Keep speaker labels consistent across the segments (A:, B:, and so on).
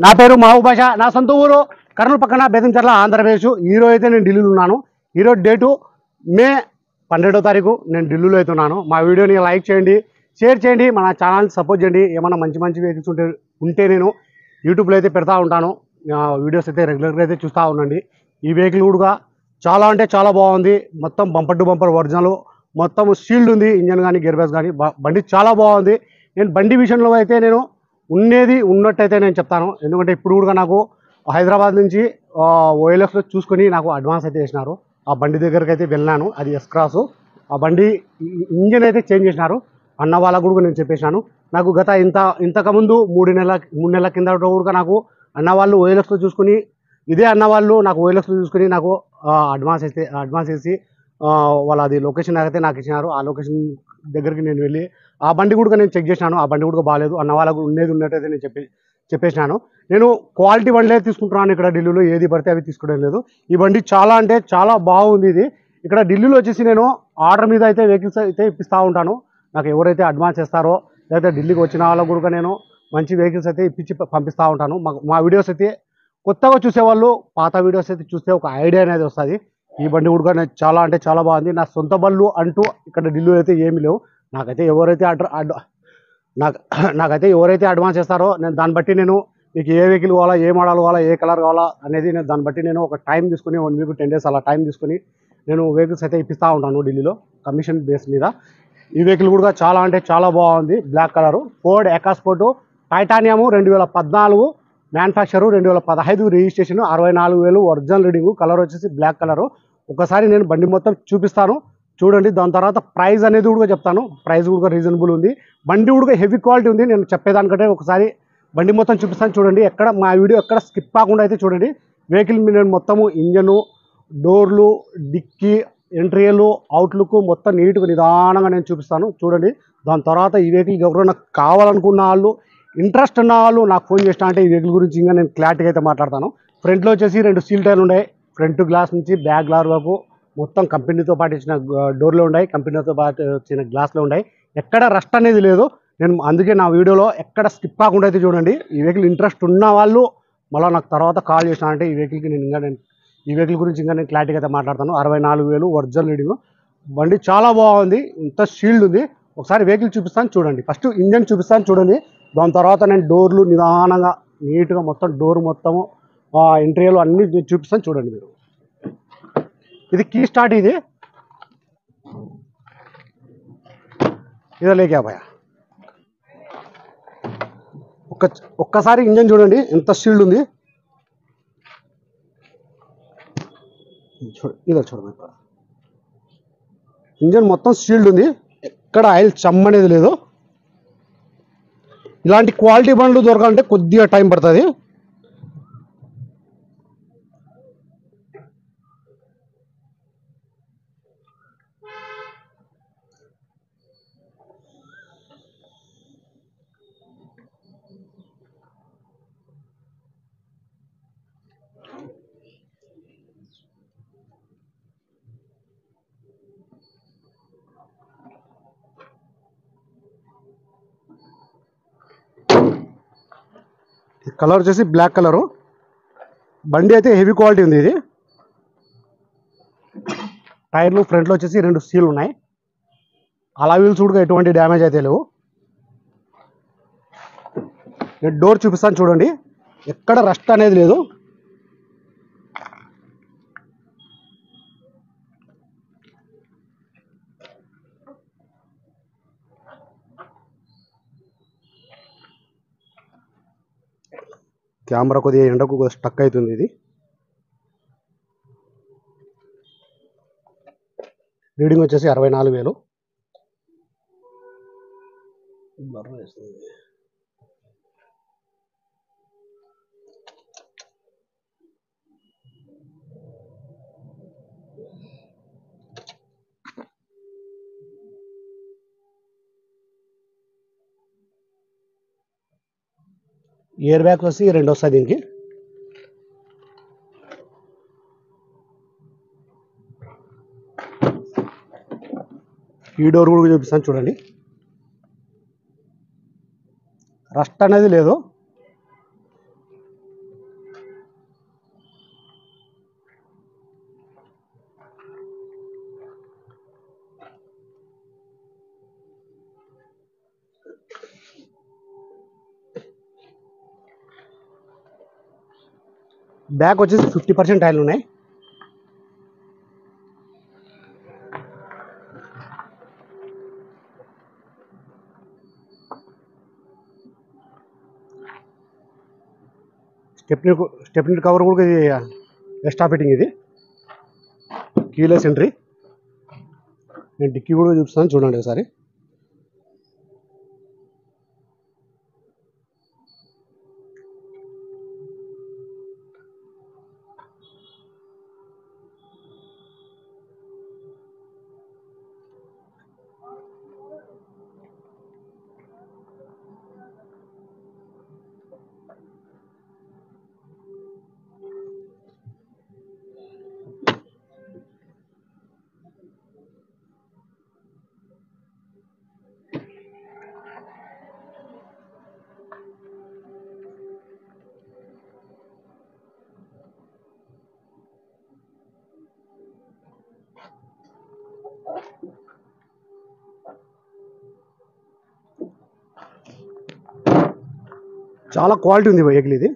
A: నా పేరు మహబూబ్ బాషా. నా సొంత ఊరు కర్నూలు పక్కన బేతంచెర్ల, ఆంధ్రప్రదేశ్. ఈరోజు అయితే నేను ఢిల్లీలో ఉన్నాను. ఈరోజు డేటు మే 12వ తారీఖు. నేను ఢిల్లీలో అయితే ఉన్నాను. మా వీడియోని లైక్ చేయండి, షేర్ చేయండి, మన ఛానల్ని సపోర్ట్ చేయండి. ఏమన్నా మంచి మంచి వెహికల్స్ ఉంటే నేను యూట్యూబ్లో అయితే పెడతా ఉంటాను. వీడియోస్ అయితే రెగ్యులర్గా అయితే చూస్తూ ఉండండి. ఈ వెహికల్ కూడా చాలా అంటే చాలా బాగుంది. మొత్తం బంపర్ టు బంపర్ ఒరిజినల్, మొత్తం షీల్డ్ ఉంది. ఇంజన్ కానీ గేర్ బాక్స్ కానీ బండి చాలా బాగుంది. నేను బండి విషయంలో అయితే నేను ఉన్నట్టయితే నేను చెప్తాను. ఎందుకంటే ఇప్పుడు కూడా నాకు హైదరాబాద్ నుంచి ఓఎల్ఎక్స్లో చూసుకొని నాకు అడ్వాన్స్ అయితే చేసినారు. ఆ బండి దగ్గరికి అయితే వెళ్ళాను. అది ఎస్ క్రాస్. ఆ బండి ఇంజన్ అయితే చేంజ్ చేసినారు. అన్న వాళ్ళకు కూడా నేను చెప్పేసినాను. నాకు గత ఇంతకుముందు 3 నెలల కింద కూడా నాకు అన్న వాళ్ళు ఓఎల్ఎక్స్లో చూసుకొని, ఇదే అన్న వాళ్ళు నాకు ఓఎల్ఎక్స్లో చూసుకొని నాకు అడ్వాన్స్ చేసి వాళ్ళది లొకేషన్ అయితే నాకు ఇచ్చినారు. ఆ లొకేషన్ దగ్గరికి నేను వెళ్ళి ఆ బండి కూడా నేను చెక్ చేసినాను. ఆ బండి కూడా బాగాలేదు. అన్న వాళ్ళకు ఉన్నట్టయితే నేను చెప్పేసినాను. నేను క్వాలిటీ బండ్లే తీసుకుంటున్నాను. ఇక్కడ ఢిల్లీలో ఏది పడితే అవి తీసుకోవడం లేదు. ఈ బండి చాలా అంటే చాలా బాగుంది. ఇది ఇక్కడ ఢిల్లీలో వచ్చేసి నేను ఆర్డర్ మీద అయితే వెహికల్స్ అయితే ఇప్పిస్తూ ఉంటాను. నాకు ఎవరైతే అడ్వాన్స్ చేస్తారో లేకపోతే ఢిల్లీకి వచ్చిన వాళ్ళకు కూడా నేను మంచి వెహికల్స్ అయితే ఇప్పించి పంపిస్తూ ఉంటాను. మా వీడియోస్ అయితే కొత్తగా చూసేవాళ్ళు పాత వీడియోస్ అయితే చూస్తే ఒక ఐడియా అనేది వస్తుంది. ఈ బండి కూడా చాలా అంటే చాలా బాగుంది. నా సొంత బళ్ళు అంటూ ఇక్కడ ఢిల్లీలో అయితే ఏమీ లేవు. నాకైతే ఎవరైతే అడ్వాన్స్ చేస్తారో నేను దాన్ని బట్టి నేను మీకు ఏ వెహికల్ కావాలా, ఏ మోడల్ కావాలా, ఏ కలర్ కావాలా అనేది నేను దాన్ని బట్టి నేను ఒక టైం తీసుకుని 1 వీక్ 10 డేస్ అలా టైం తీసుకుని నేను వెహికల్స్ అయితే ఇప్పిస్తూ ఉంటాను ఢిల్లీలో కమిషన్ బేస్ మీద. ఈ వెహికల్ కూడా చాలా అంటే చాలా బాగుంది. Black colour Ford EcoSport Titanium 2014 manufacture, 2015 registration, 64,000 original reading. Colour వచ్చేసి బ్లాక్ కలరు. ఒకసారి నేను బండి మొత్తం చూపిస్తాను చూడండి. దాని తర్వాత ప్రైస్ అనేది కూడా చెప్తాను. ప్రైస్ కూడా రీజనబుల్ ఉంది. బండి కూడా హెవీ క్వాలిటీ ఉంది. నేను చెప్పేదానికంటే ఒకసారి బండి మొత్తం చూపిస్తాను చూడండి. మా వీడియో ఎక్కడ స్కిప్ కాకుండా అయితే చూడండి. వెహికల్ మీద నేను మొత్తము ఇంజను, డోర్లు, డిక్కీ, ఎంట్రీలు, అవుట్లుక్ మొత్తం నీట్గా నిదానంగా నేను చూపిస్తాను చూడండి. దాని తర్వాత ఈ వెహికల్ ఎవరైనా కావాలనుకున్న వాళ్ళు, ఇంట్రెస్ట్ ఉన్న వాళ్ళు నాకు ఫోన్ చేసినా అంటే ఈ వెహికల్ గురించి ఇంకా నేను క్లారిటీగా అయితే మాట్లాడతాను. ఫ్రంట్లో వచ్చేసి 2 స్టీల్ టైర్లు ఉన్నాయి. ఫ్రంట్ గ్లాస్ నుంచి బ్యాక్ గ్లాస్ వరకు మొత్తం కంపెనీతో పాటు ఇచ్చిన డోర్లు ఉన్నాయి. కంపెనీతో పాటు వచ్చిన గ్లాస్లు ఉన్నాయి. ఎక్కడ రస్ట్ అనేది లేదు. నేను అందుకే నా వీడియోలో ఎక్కడ స్కిప్ కాకుండా అయితే చూడండి. ఈ వెహికల్ ఇంట్రెస్ట్ ఉన్న వాళ్ళు మళ్ళీ నాకు తర్వాత కాల్ చేసినా అంటే ఈ వెహికల్ గురించి ఇంకా నేను క్లారిటీగా అయితే మాట్లాడతాను. 64,000 ఒరిజినల్ రీడింగ్. బండి చాలా బాగుంది. ఇంత షీల్డ్ ఉంది. ఒకసారి వెహికల్ చూపిస్తాను చూడండి. ఫస్ట్ ఇంజన్ చూపిస్తాను చూడండి. దాని తర్వాత నేను డోర్లు నిదానంగా నీట్గా మొత్తం డోర్ మొత్తము ఇంటీరియర్లు అన్నీ చూపిస్తాను చూడండి. మీరు ఇది కీ స్టార్ట్. ఇది లేకే భయ. ఒక్కసారి ఇంజన్ చూడండి ఎంత షీల్డ్ ఉంది. చూడండి. ఇంజన్ మొత్తం షీల్డ్ ఉంది. ఎక్కడ ఆయిల్ చమ్మనేది లేదు. ఇలాంటి క్వాలిటీ బండ్లు దొరకాలంటే కొద్దిగా టైం పడుతుంది. కలర్ వచ్చేసి బ్లాక్ కలరు. బండి అయితే హెవీ క్వాలిటీ ఉంది. ఇది టైర్లు ఫ్రంట్లో వచ్చేసి 2 స్టీల్ ఉన్నాయి. అలా వీల్స్ కూడా ఎటువంటి డ్యామేజ్ అయితే లేవు. నేను డోర్ చూపిస్తాను చూడండి. ఎక్కడ రస్ట్ అనేది లేదు. కెమెరా కొద్దిగా ఎండకు స్టక్ అవుతుంది. ఇది రీడింగ్ వచ్చేసి 64,000. ఎయిర్ బ్యాగ్ వచ్చి 2 వస్తాయి దీనికి. ఈ డోర్ కూడా చూపిస్తాను చూడండి. రస్ట్ అనేది లేదు. బ్యాక్ వచ్చేసి 50% టైర్లు ఉన్నాయి. స్టెప్నీ కవర్ కూడా ఇది ఎక్స్ట్రా ఫిట్టింగ్. ఇది కీలెస్ ఎంట్రీ. నేను డిక్కీ కూడా చూపిస్తాను చూడండి ఒకసారి. చాలా క్వాలిటీ ఉంది వెహికల్ ఇది.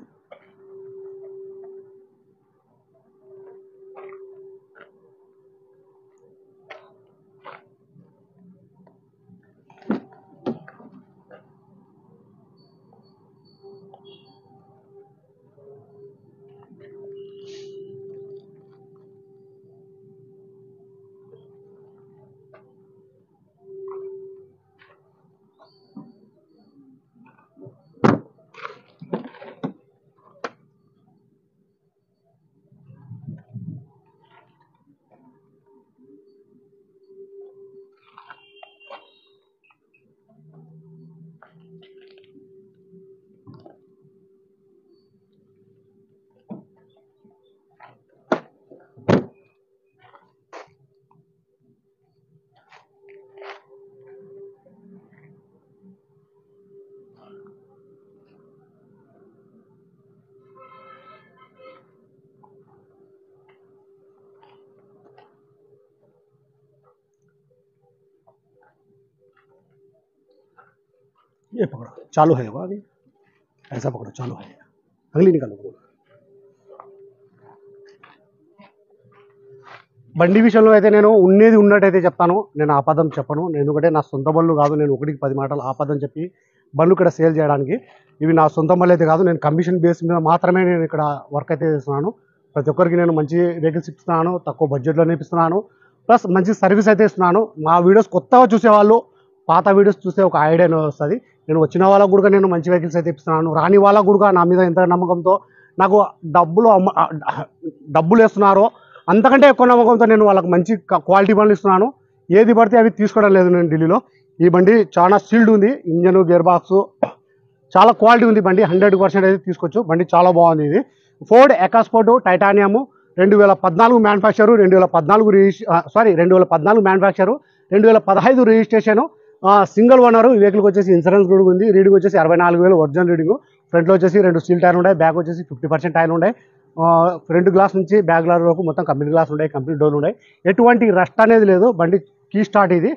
A: ये पकड़ो, चालू है वो अभी, ऐसा पकड़ो, चालू है, अगली निकालो. బండి విషయంలో అయితే నేను ఉన్నది ఉన్నట్టయితే చెప్తాను. నేను ఆపదం చెప్పను. ఎందుకంటే నా సొంత బళ్ళు కాదు. నేను 1-10 మాటలు ఆపదం చెప్పి బళ్ళు ఇక్కడ సేల్ చేయడానికి. ఇవి నా సొంత బళ్ళు అయితే కాదు. నేను కమిషన్ బేస్ మీద మాత్రమే నేను ఇక్కడ వర్క్ అయితే చేస్తున్నాను. ప్రతి ఒక్కరికి నేను మంచి వెహికల్స్ ఇస్తున్నాను, తక్కువ బడ్జెట్లోనే ఇస్తున్నాను, ప్లస్ మంచి సర్వీస్ అయితే ఇస్తున్నాను. మా వీడియోస్ కొత్తగా చూసేవాళ్ళు పాత వీడియోస్ చూస్తే ఒక ఐడియా వస్తుంది. నేను వచ్చిన వాళ్ళకు కూడా నేను మంచి వెహికల్స్ అయితే ఇస్తున్నాను. రాని వాళ్ళకు కూడా నా మీద ఎంత నమ్మకంతో నాకు డబ్బులు వేస్తున్నారో అంతకంటే ఎక్కువ నమ్మకంతో నేను వాళ్ళకి మంచి క్వాలిటీ బండ్లు ఇస్తున్నాను. ఏది పడితే అవి తీసుకోవడం లేదు నేను ఢిల్లీలో. ఈ బండి చాలా సీల్డ్ ఉంది. ఇంజన్, గేర్ బాక్స్ చాలా క్వాలిటీ ఉంది. బండి 100% అయితే తీసుకోవచ్చు. బండి చాలా బాగుంది. ఇది Ford EcoSport Titanium 2014 మ్యానుఫ్యాక్చరు, 2014 manufacture, 2015 registration, single owner. ఈ వెహికల్కి వచ్చేసి ఇన్సూరెన్స్ కూడా ఉంది. రీడింగ్ వచ్చేసి 64,000 ఒరిజినల్ రీడింగ్. ఫ్రంట్లో వచ్చేసి 2 స్టీల్ టైర్లు ఉన్నాయి. బ్యాక్ వచ్చేసి 50% టైర్లు ఉన్నాయి. ఫ్రంట్ గ్లాస్ నుంచి బ్యాక్ గ్లాస్ వరకు మొత్తం కంపెనీ గ్లాస్ ఉన్నాయి, కంపెనీ డోర్లు ఉన్నాయి. ఎటువంటి రస్ట్ అనేది లేదు. బండి కీ స్టార్ట్ ఇది.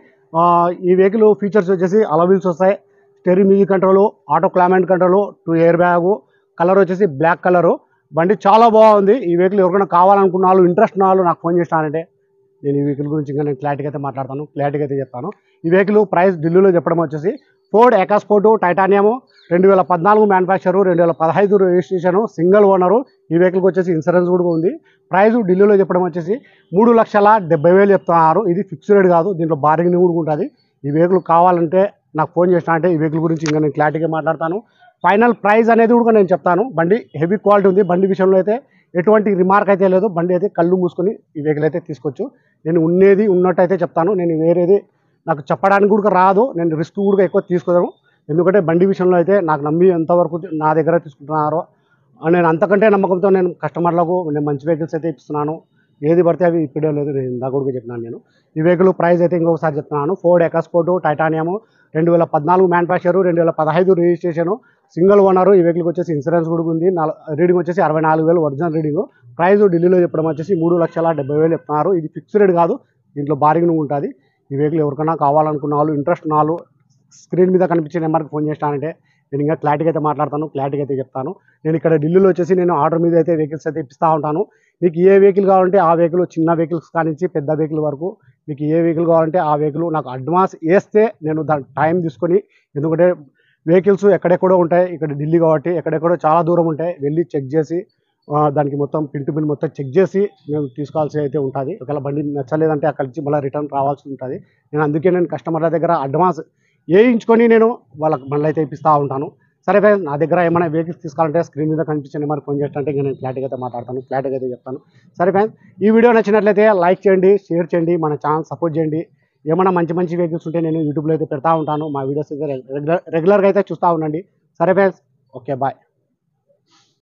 A: ఈ వెహికల్ ఫీచర్స్ వచ్చేసి అలా వీల్స్ వస్తాయి, steering music control, auto climate control, 2 air bag, colour వచ్చేసి బ్లాక్ కలరు. బండి చాలా బాగుంది. ఈ వెహికల్ ఎవరికైనా కావాలనుకున్న వాళ్ళు, ఇంట్రెస్ట్ ఉన్న వాళ్ళు నాకు ఫోన్ చేస్తానంటే నేను ఈ వెహికల్ గురించి ఇంకా నేను క్లారిటీగా అయితే మాట్లాడతాను, క్లారిటీగా అయితే చెప్తాను. ఈ వెహికల్ ప్రైస్ ఢిల్లీలో చెప్పడం వచ్చేసి Ford EcoSport Titanium 2014 manufacture, 2015 registration, single owner. ఈ వెహికల్కి వచ్చేసి ఇన్సూరెన్స్ కూడా ఉంది. ప్రైస్ ఢిల్లీలో చెప్పడం వచ్చేసి 3,70,000 చెప్తున్నారు. ఇది ఫిక్స్డ్ రేట్ కాదు, దీంట్లో బార్గెనింగ్ కూడా ఉంటుంది. ఈ వెహికల్ కావాలంటే నాకు ఫోన్ చేసినా అంటే ఈ వెహికల్ గురించి ఇంకా నేను క్లారిటీగా మాట్లాడతాను. ఫైనల్ ప్రైస్ అనేది కూడా నేను చెప్తాను. బండి హెవీ క్వాలిటీ ఉంది. బండి విషయంలో అయితే ఎటువంటి రిమార్క్ అయితే లేదు. బండి అయితే కళ్ళు మూసుకొని ఈ వెహికల్ అయితే తీసుకోవచ్చు. నేను ఉన్నది ఉన్నట్టు అయితే చెప్తాను. నేను వేరేది నాకు చెప్పడానికి కూడా రాదు. నేను రిస్క్ కూడా ఎక్కువ తీసుకోను. ఎందుకంటే బండి విషయంలో అయితే నాకు నమ్మి ఎంతవరకు నా దగ్గర తీసుకుంటున్నారో నేను అంతకంటే నమ్మకంతో నేను కస్టమర్లకు నేను మంచి వెహికల్స్ అయితే ఇస్తున్నాను. ఏది పడితే అవి ఇప్పుడే లేదు. నేను ఇందాక కూడా చెప్పినాను. నేను ఈ వెహికల్ ప్రైస్ అయితే ఇంకొకసారి చెప్తున్నాను. Ford EcoSport Titanium 2014 manufacture, 2015 registration, single owner. ఈ వెహికల్కి వచ్చేసి ఇన్సూరెన్స్ కూడా ఉంది. రీడింగ్ వచ్చేసి 64,000 ఒరిజినల్ రీడింగ్. ప్రైస్ ఢిల్లీలో చెప్పడం వచ్చేసి 3,70,000 చెప్తున్నారు. ఇది ఫిక్స్డ్ రేట్ కాదు, దీంట్లో బార్గెనింగ్ ఉంటుంది. ఈ వెహికల్ ఎవరికైనా కావాలనుకున్న వాళ్ళు, ఇంట్రెస్ట్ ఉన్న వాళ్ళు స్క్రీన్ మీద కనిపించే నెంబర్కి ఫోన్ చేస్తానంటే నేను ఇంకా క్లారిటీగా అయితే మాట్లాడతాను, క్లారిటీగా అయితే చెప్తాను. నేను ఇక్కడ ఢిల్లీలో వచ్చేసి నేను ఆర్డర్ మీద అయితే వెహికల్స్ అయితే ఇప్పిస్తూ ఉంటాను. మీకు ఏ వెహికల్ కావాలంటే ఆ వెహికల్, చిన్న వెహికల్స్ కానించి పెద్ద వెహికల్ వరకు మీకు ఏ వెహికల్ కావాలంటే ఆ వెహికల్ నాకు అడ్వాన్స్ వేస్తే నేను దాని టైం తీసుకొని, ఎందుకంటే వెహికల్స్ ఎక్కడెక్కడో ఉంటాయి, ఇక్కడ ఢిల్లీ కాబట్టి ఎక్కడెక్కడో చాలా దూరం ఉంటాయి, వెళ్ళి చెక్ చేసి దానికి మొత్తం పిన్ టు పిన్ మొత్తం చెక్ చేసి మేము తీసుకోవాల్సి అయితే ఉంటుంది. ఒకవేళ బండి నచ్చలేదంటే అక్కడి నుంచి మళ్ళీ రిటర్న్ రావాల్సి ఉంటుంది. నేను కస్టమర్ల దగ్గర అడ్వాన్స్ వేయించుకొని నేను వాళ్ళకి బండ్లు అయితే ఇప్పిస్తూ ఉంటాను. సరే ఫ్రెండ్స్, నా దగ్గర ఏమైనా వెహికల్స్ తీసుకోవాలంటే స్క్రీన్ మీద కనిపించే నెంబర్ ఫోన్ చేస్తుంటే ఇంకా నేను క్లారిటీగా అయితే మాట్లాడతాను, క్లారిటీగా అయితే చెప్తాను. సరే ఫ్రెండ్స్, ఈ వీడియో నచ్చినట్లయితే లైక్ చేయండి, షేర్ చేయండి, మన ఛానల్ సపోర్ట్ చేయండి. ఏమైనా మంచి మంచి వెహికల్స్ ఉంటే నేను యూట్యూబ్లో అయితే పెడతా ఉంటాను. మా వీడియోస్ అయితే రెగ్యులర్గా అయితే చూస్తూ ఉండండి. సరే ఫ్రెండ్స్, ఓకే బాయ్.